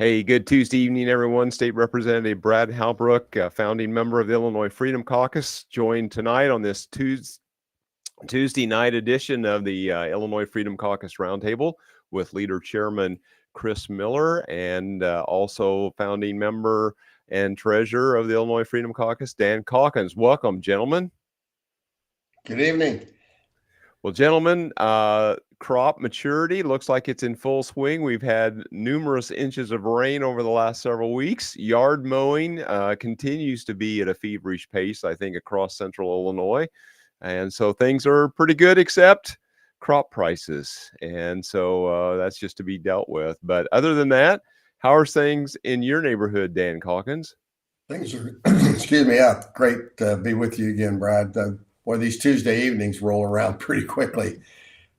Hey, good Tuesday evening, everyone. State Representative Brad Halbrook, founding member of the Illinois Freedom Caucus, joined tonight on this Tuesday night edition of the Illinois Freedom Caucus Roundtable with Leader Chairman Chris Miller and also founding member and treasurer of the Illinois Freedom Caucus, Dan Caucus. Welcome, gentlemen. Good evening. Well, gentlemen, crop maturity looks like it's in full swing. We've had numerous inches of rain over the last several weeks. Yard mowing continues to be at a feverish pace, I think, across central Illinois. And so things are pretty good, except crop prices. And so that's just to be dealt with. But other than that, how are things in your neighborhood, Dan Calkins? Things are, excuse me, yeah, great to be with you again, Brad. Boy, these Tuesday evenings roll around pretty quickly.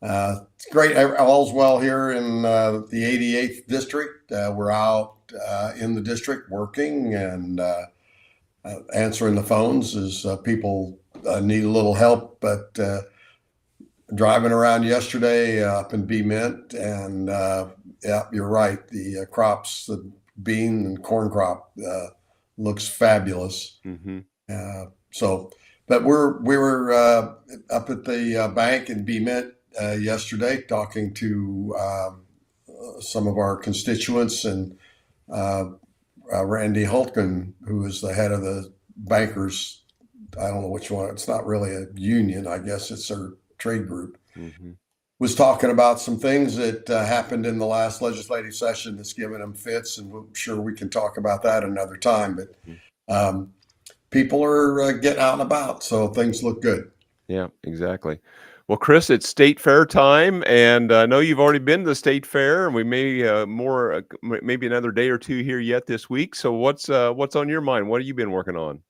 It's great. All's well here in the 88th district. We're out in the district working and answering the phones as people need a little help. But driving around yesterday up in B Mint, and yeah, you're right. The crops, the bean and corn crop looks fabulous. Mm-hmm. But we were up at the bank in B Mint yesterday talking to some of our constituents, and Randy Hultgen, who is the head of the bankers. I don't know which one. It's not really a union. I guess it's their trade group. Mm-hmm. Was talking about some things that happened in the last legislative session that's given them fits, and I'm sure we can talk about that another time. But people are getting out and about, so things look good. Yeah, exactly. Well, Chris, it's State Fair time, and I know you've already been to the State Fair, and we may maybe another day or two here yet this week. So what's on your mind? What have you been working on?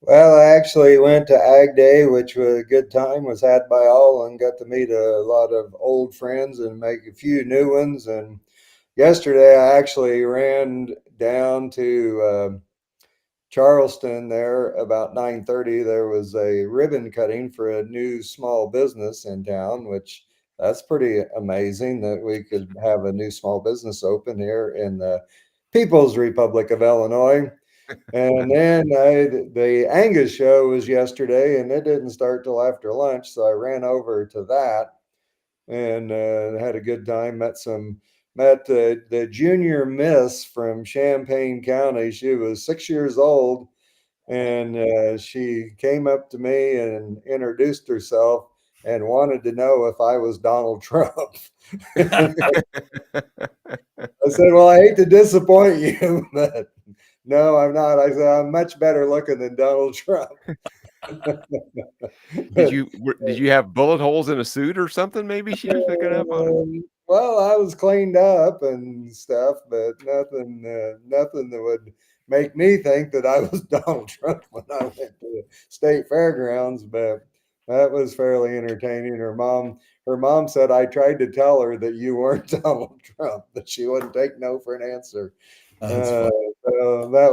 Well, I actually went to Ag Day, which was a good time, was had by all, and got to meet a lot of old friends and make a few new ones. And yesterday I actually ran down to Charleston there about 9:30. There was a ribbon cutting for a new small business in town, which that's pretty amazing that we could have a new small business open here in the People's Republic of Illinois. And then the Angus show was yesterday, and it didn't start till after lunch, so I ran over to that and had a good time. Met the junior miss from Champaign County. She was 6 years old, and she came up to me and introduced herself and wanted to know if I was Donald Trump. I said, "Well, I hate to disappoint you, but no, I'm not." I said, "I'm much better looking than Donald Trump." Did you have bullet holes in a suit or something? Maybe she was picking up on. Well, I was cleaned up and stuff, but nothing that would make me think that I was Donald Trump when I went to the state fairgrounds. But that was fairly entertaining. Her mom said I tried to tell her that you weren't Donald Trump, that she wouldn't take no for an answer. So that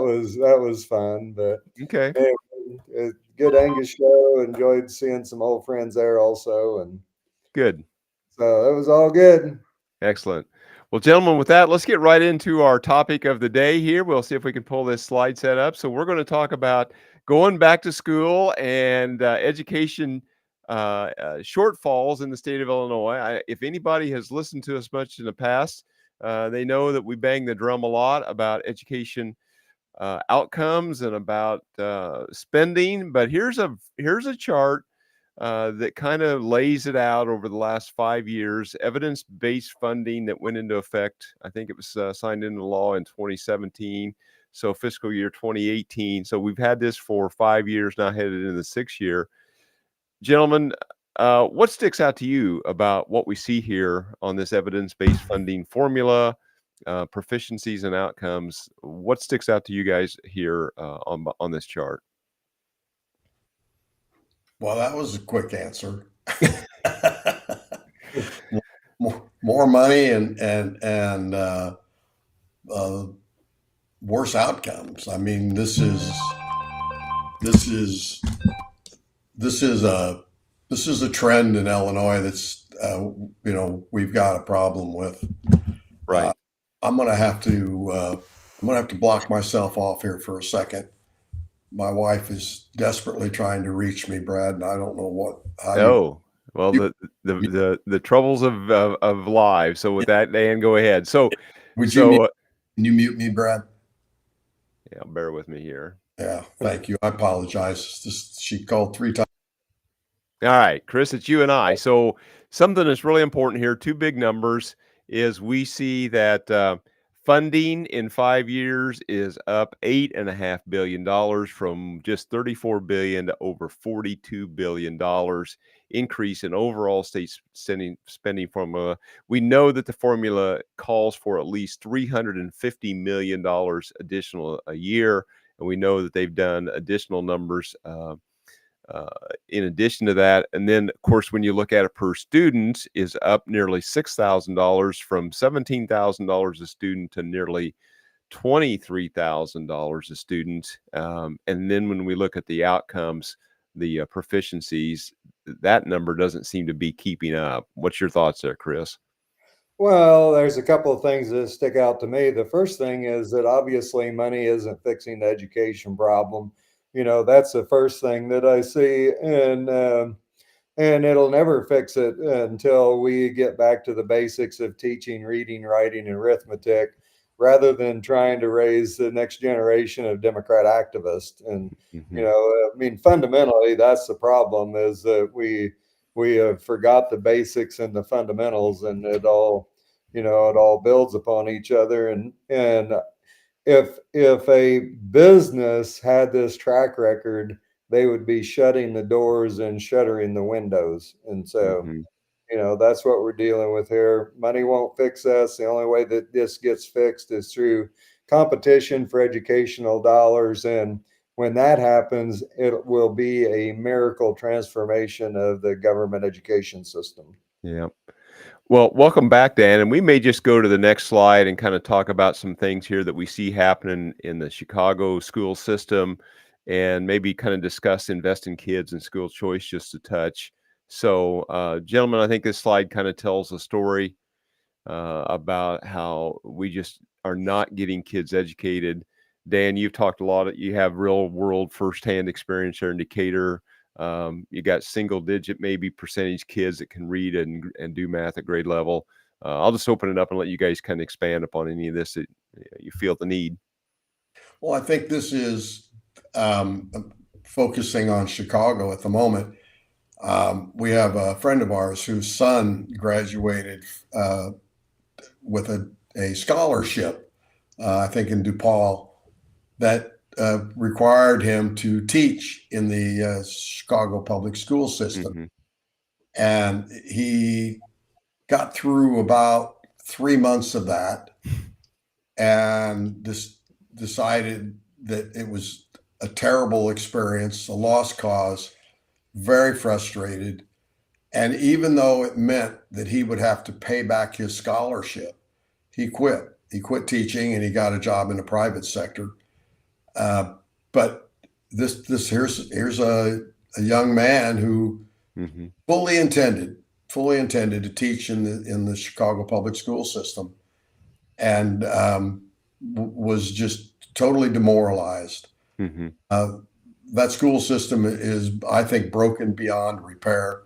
was fun. But Okay. a good Angus show. Enjoyed seeing some old friends there also, and Good. so it was all good. Excellent. Well, gentlemen, with that, let's get right into our topic of the day here. We'll see if we can pull this slide set up. So we're going to talk about going back to school and education shortfalls in the state of Illinois. If anybody has listened to us much in the past, they know that we bang the drum a lot about education outcomes and about spending. But here's a chart that kind of lays it out over the last 5 years. Evidence-based funding that went into effect. I think it was signed into law in 2017. So fiscal year 2018. So we've had this for 5 years now, headed into the 6th year. Gentlemen, what sticks out to you about what we see here on this evidence-based funding formula, proficiencies and outcomes? What sticks out to you guys here on this chart? Well, that was a quick answer. more money and worse outcomes. I mean, this is a trend in Illinois that's we've got a problem with. Right. I'm gonna have to block myself off here for a second. My wife is desperately trying to reach me, Brad, and I don't know how Oh, well, you, the troubles of live. So with that, Dan, go ahead. would you So can you mute me, Brad? yeah, bear with me here. Yeah, thank you. I apologize. She called 3 times. All right, Chris, it's you and I. So something that's really important here, two big numbers, is we see that funding in 5 years is up $8.5 billion from just 34 billion to over $42 billion increase in overall state spending formula. We know that the formula calls for at least $350 million additional a year, and we know that they've done additional numbers. Uh, in addition to that, and then of course when you look at it per student, is up nearly $6,000 from $17,000 a student to nearly $23,000 a student. And then when we look at the outcomes, the proficiencies, that number doesn't seem to be keeping up. What's your thoughts there, Chris? Well, there's a couple of things that stick out to me. The first thing is that obviously money isn't fixing the education problem. That's the first thing that I see, and it'll never fix it until we get back to the basics of teaching, reading, writing, and arithmetic, rather than trying to raise the next generation of Democrat activists. And Mm-hmm. I mean, fundamentally, that's the problem: is that we have forgot the basics and the fundamentals, and it all builds upon each other. And if a business had this track record, they would be shutting the doors and shuttering the windows. And so, Mm-hmm. that's what we're dealing with here. Money won't fix us. The only way that this gets fixed is through competition for educational dollars. And when that happens, it will be a miracle transformation of the government education system. Yeah. Well, welcome back, Dan. And we may just go to the next slide and kind of talk about some things here that we see happening in the Chicago school system, and maybe kind of discuss invest in kids and school choice just a touch. So, gentlemen, I think this slide kind of tells a story about how we just are not getting kids educated. Dan, you've talked a lot. You have real world firsthand experience there in Decatur. You got single digit, maybe percentage kids that can read and do math at grade level. I'll just open it up and let you guys kind of expand upon any of this that you feel the need. Well, I think this is um, focusing on Chicago at the moment. We have a friend of ours whose son graduated with a scholarship, I think in DePaul, that required him to teach in the Chicago public school system. Mm-hmm. And he got through about 3 months of that and decided that it was a terrible experience, a lost cause, very frustrated. And even though it meant that he would have to pay back his scholarship, he quit. He quit teaching and he got a job in the private sector. But here's a young man who Mm-hmm. fully intended to teach in the Chicago public school system, and was just totally demoralized. Mm-hmm. That school system is, I think, broken beyond repair.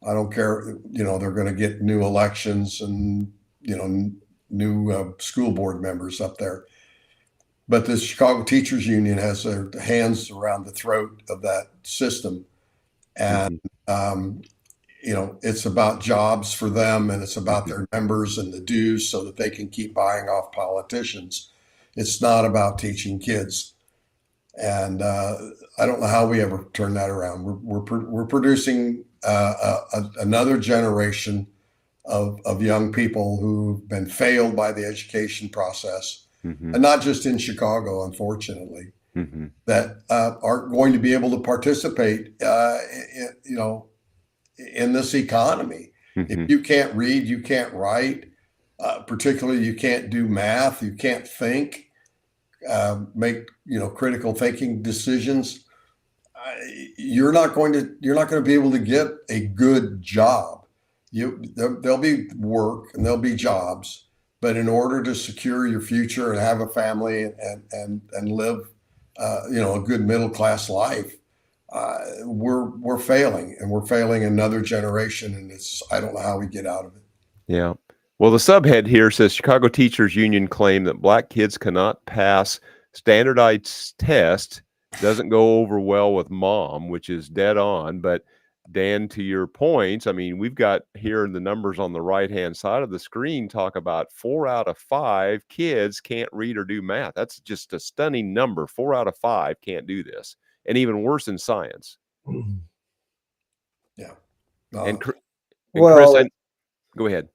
I don't care, they're going to get new elections and new school board members up there. But the Chicago Teachers Union has their hands around the throat of that system. And, Mm-hmm. it's about jobs for them and it's about their members and the dues so that they can keep buying off politicians. It's not about teaching kids. And I don't know how we ever turn that around. We're producing another generation of young people who've been failed by the education process, Mm-hmm. and not just in Chicago, unfortunately, Mm-hmm. that aren't going to be able to participate, in this economy. Mm-hmm. If you can't read, you can't write, particularly you can't do math, you can't think, make critical thinking decisions. You're not going to be able to get a good job. There'll be work and there'll be jobs, But in order to secure your future and have a family and live, a good middle class life, we're failing, and we're failing another generation. And I don't know how we get out of it. Yeah. Well, the subhead here says Chicago Teachers Union claim that Black kids cannot pass standardized test, doesn't go over well with mom, which is dead on. But Dan, to your points, I mean, we've got here the numbers on the right-hand side of the screen talk about 4 out of 5 kids can't read or do math. That's just a stunning number. 4 out of 5 can't do this. And even worse in science. Yeah. And Chris, Well, go ahead.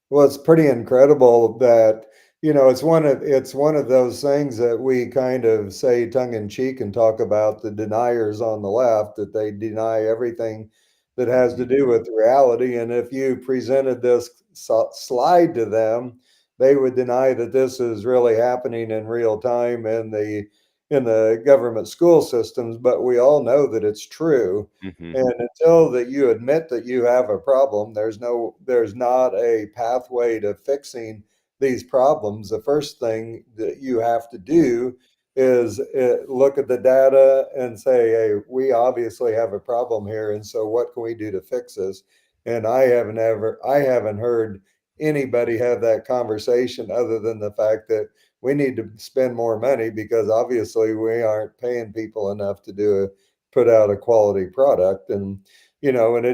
Well, it's pretty incredible that, it's one of those things that we kind of say tongue in cheek and talk about the deniers on the left, that they deny everything that has to do with reality. And if you presented this slide to them, they would deny that this is really happening in real time in the government school systems. But we all know that it's true. Mm-hmm. And until that you admit that you have a problem, there's not a pathway to fixing these problems. The first thing that you have to do is look at the data and say, hey, we obviously have a problem here. And so what can we do to fix this? And I haven't heard anybody have that conversation other than the fact that we need to spend more money because obviously we aren't paying people enough to put out a quality product. And and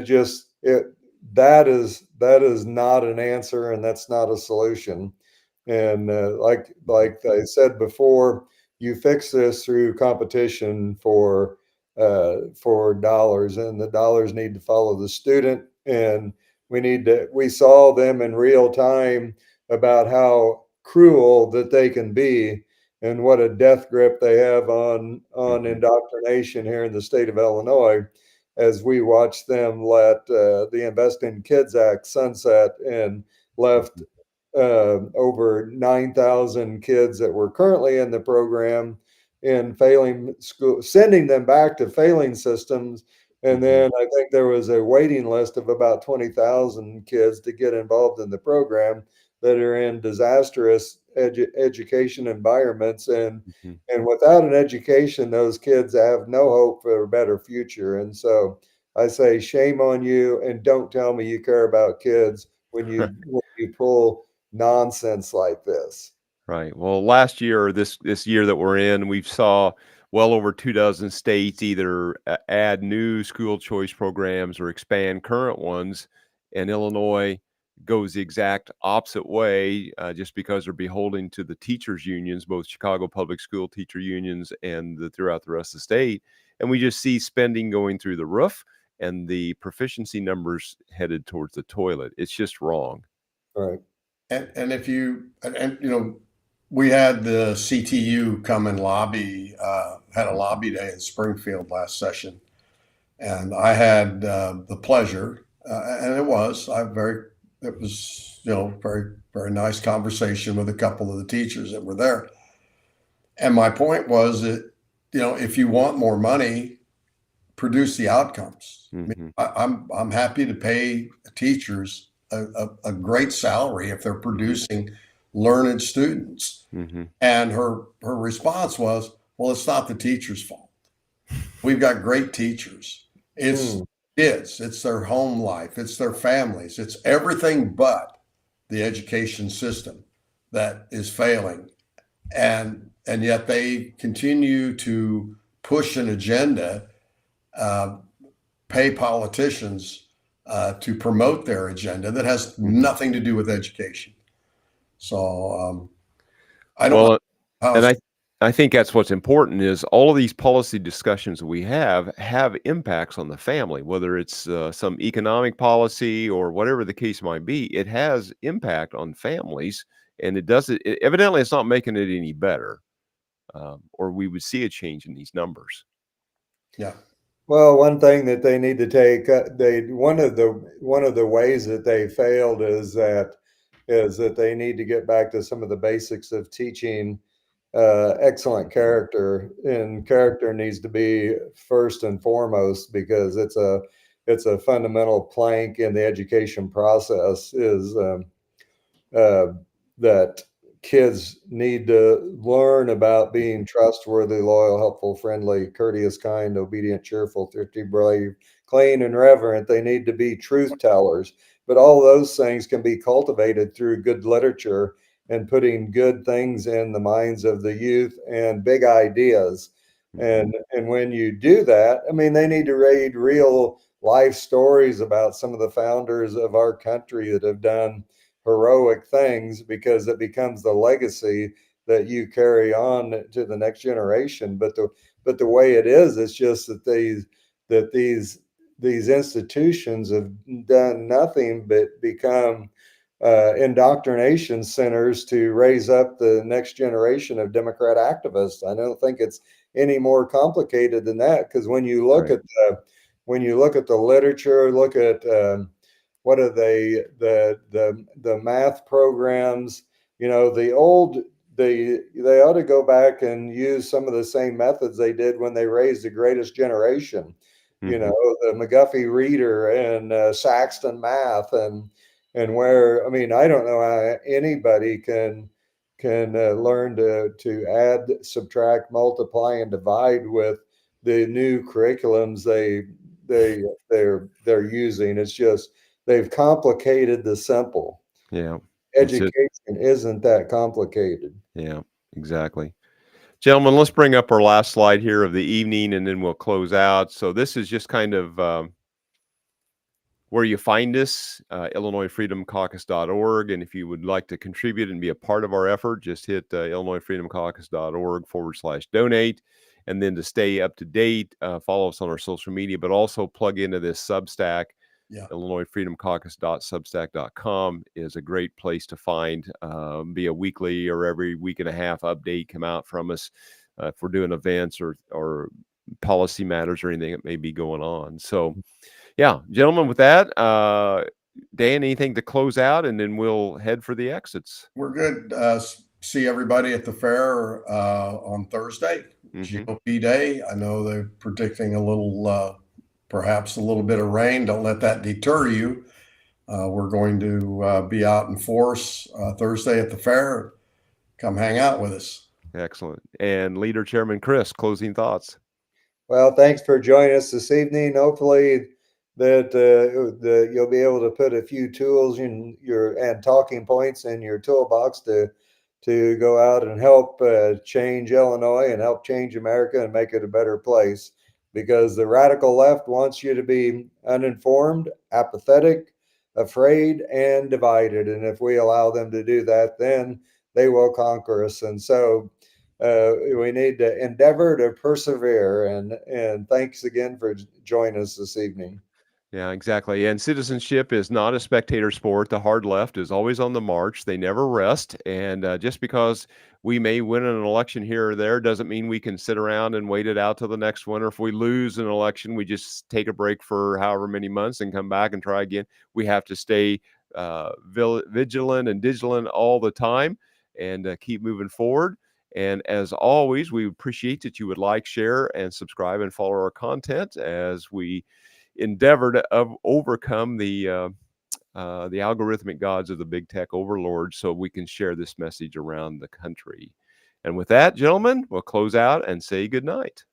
that is not an answer, and that's not a solution. And like I said before, you fix this through competition for dollars, and the dollars need to follow the student. And we saw them in real time about how cruel that they can be and what a death grip they have on indoctrination here in the state of Illinois, as we watched them let the Invest in Kids Act sunset and left over 9,000 kids that were currently in the program in failing school, sending them back to failing systems. And then I think there was a waiting list of about 20,000 kids to get involved in the program that are in disastrous education environments. And without an education, those kids have no hope for a better future. And so I say, shame on you, and don't tell me you care about kids when you pull nonsense like this. Right. Well, last year or this year that we're in, we've saw well over 24 states either add new school choice programs or expand current ones, and Illinois goes the exact opposite way, just because they're beholden to the teachers unions, both Chicago public school teacher unions and throughout the rest of the state. And we just see spending going through the roof and the proficiency numbers headed towards the toilet. It's just wrong. Right. And if we had the CTU come and had a lobby day in Springfield last session, and I had the pleasure, and it was very, very nice conversation with a couple of the teachers that were there. And my point was that, if you want more money, produce the outcomes. Mm-hmm. I'm happy to pay teachers a great salary if they're producing learned students. Mm-hmm. And her response was, well, it's not the teacher's fault. We've got great teachers. It's kids, it's their home life, it's their families, it's everything but the education system that is failing. And yet they continue to push an agenda, pay politicians to promote their agenda that has nothing to do with education. So I don't know how. And I think that's what's important is all of these policy discussions we have impacts on the family, whether it's some economic policy or whatever the case might be. It has impact on families, and evidently it's not making it any better, or we would see a change in these numbers. Yeah. Well, one thing that they need to take, one of the ways that they failed is that they need to get back to some of the basics of teaching excellent character, and character needs to be first and foremost, because it's a fundamental plank in the education process. Is that kids need to learn about being trustworthy, loyal, helpful, friendly, courteous, kind, obedient, cheerful, thrifty, brave, clean, and reverent. They need to be truth tellers. But all those things can be cultivated through good literature and putting good things in the minds of the youth and big ideas. And when you do that, I mean, they need to read real life stories about some of the founders of our country that have done heroic things, because it becomes the legacy that you carry on to the next generation. But the way it is, it's just that these institutions have done nothing but become indoctrination centers to raise up the next generation of Democrat activists. I don't think it's any more complicated than that, because Right. when you look at the literature, look at what are the math programs, they ought to go back and use some of the same methods they did when they raised the greatest generation, Mhm. the McGuffey Reader and Saxton Math, and where, I mean, I don't know how anybody can learn to add, subtract, multiply, and divide with the new curriculums they're using. It's just they've complicated the simple. Yeah. It's just Education isn't that complicated. yeah, exactly. Gentlemen, let's bring up our last slide here of the evening, and then we'll close out. So this is just kind of where you find us, IllinoisFreedomCaucus.org. And if you would like to contribute and be a part of our effort, just hit IllinoisFreedomCaucus.org/donate. And then to stay up to date, follow us on our social media, but also plug into this Substack. Yeah. IllinoisFreedomCaucus.substack.com is a great place to find, be a weekly or every week and a half update come out from us if we're doing events or policy matters or anything that may be going on. So, yeah, gentlemen, with that, Dan, anything to close out, and then we'll head for the exits. We're good. See everybody at the fair on Thursday, Mm-hmm. GOP Day. I know they're predicting perhaps a little bit of rain. Don't let that deter you. We're going to be out in force Thursday at the fair. Come hang out with us. Excellent. And Leader Chairman Chris, closing thoughts. Well, thanks for joining us this evening. Hopefully that you'll be able to put a few tools in and talking points in your toolbox to go out and help change Illinois and help change America and make it a better place. Because the radical left wants you to be uninformed, apathetic, afraid, and divided. And if we allow them to do that, then they will conquer us. And so we need to endeavor to persevere. And thanks again for joining us this evening. Yeah, exactly. And citizenship is not a spectator sport. The hard left is always on the march. They never rest. And just because we may win an election here or there doesn't mean we can sit around and wait it out till the next one. Or if we lose an election, we just take a break for however many months and come back and try again. We have to stay vigilant and vigilant all the time and keep moving forward. And as always, we appreciate that you would like, share, and subscribe and follow our content as we endeavor to overcome the algorithmic gods of the big tech overlords so we can share this message around the country. And with that, gentlemen, we'll close out and say good night.